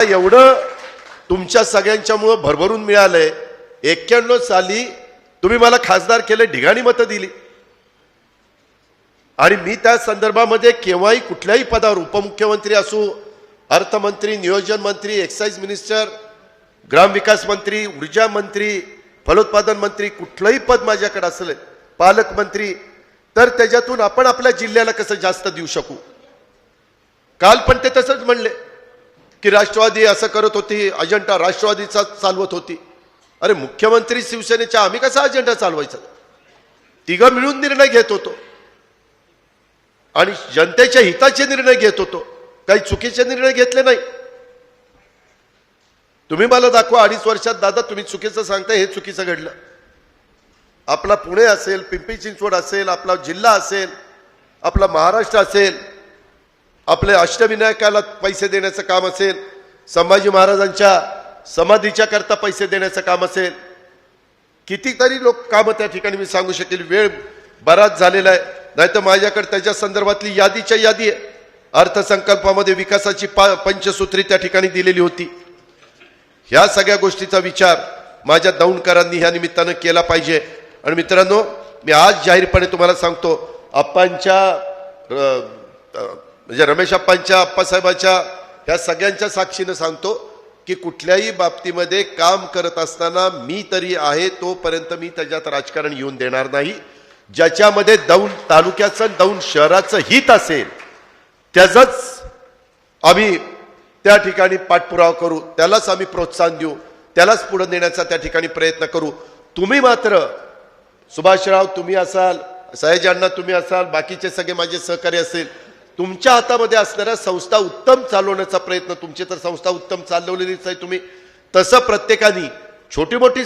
एवढं तुमच्या सगळ्यांच्यामुळे भरभरून मिळालंय। 91 साली तुम्ही मला खासदार केले, ढिगाणी मतं दिली आणि मी त्या संदर्भामध्ये केव्हाही कुठल्याही पदावर उपमुख्यमंत्री असो, अर्थमंत्री, नियोजन मंत्री, एक्साइज मिनिस्टर, ग्रामविकास मंत्री, ऊर्जा मंत्री, फलोत्पादन मंत्री, कुठलंही पद माझ्याकडे असले, पालकमंत्री, तर त्याच्यातून आपण आपल्या जिल्ह्याला कसं जास्त देऊ शकू। काल पण ते तसंच म्हणले की राष्ट्रवादी असं करत होती, अजेंडा राष्ट्रवादीचा चालवत होती। अरे मुख्यमंत्री शिवसेनेचा आम्ही कसा अजेंडा चालवायचा? तिघं मिळून निर्णय घेत होतो आणि जनतेच्या हिताचे निर्णय घेत होतो, काही चुकीचे निर्णय घेतले नाही। तुम्ही मला दाखवा 2.5 वर्षात दादा तुम्ही चुकीचं सांगताय, हे चुकीचं घडलं। आपला पुणे असेल, पिंपरी चिंचवड असेल, आपला जिल्हा असेल, आपला महाराष्ट्र असेल, आपले अष्टविनायकाला पैसे देण्याचं काम असेल, संभाजी महाराजांच्या समाधीच्या करता पैसे देण्याचं काम असेल, कितीतरी लोक कामं त्या ठिकाणी मी सांगू शकेल। वेळ बराच झालेला आहे, नाहीतर माझ्याकडे त्याच्या संदर्भातली यादीच्या यादी आहे। अर्थसंकल्पामध्ये विकासाची पंचसूत्री त्या ठिकाणी दिलेली होती। ह्या सगळ्या गोष्टीचा विचार माझ्या दौंडकरांनी ह्या निमित्तानं केला पाहिजे। आणि मित्रांनो, मी आज जाहीरपणे तुम्हाला सांगतो, आप्पांच्या म्हणजे रमेश आप्पांच्या, आप्पासाहेबांच्या, ह्या सगळ्यांच्या साक्षीनं सांगतो की कुठल्याही बाबतीमध्ये काम करत असताना मी तरी आहे तोपर्यंत मी त्याच्यात राजकारण येऊन देणार नाही। ज्याच्यामध्ये दौंड तालुक्याचं, दौंड शहराचं हित असेल त्याचंच आम्ही त्या ठिकाणी पाठपुरावा करू, त्यालाच आम्ही प्रोत्साहन देऊ, त्यालाच पुढे नेण्याचा त्या ठिकाणी प्रयत्न करू। तुम्ही मात्र सुभाषराव तुम्ही असाल, सयाजी तुम्ही असाल, बाकीचे सगळे माझे सहकारी असेल, तुमच्या हातामध्ये असणाऱ्या संस्था उत्तम चालवण्याचा प्रयत्न, तुमची तर संस्था उत्तम चालवलेलीच आहे तुम्ही, तसं प्रत्येकाने छोटी मोठी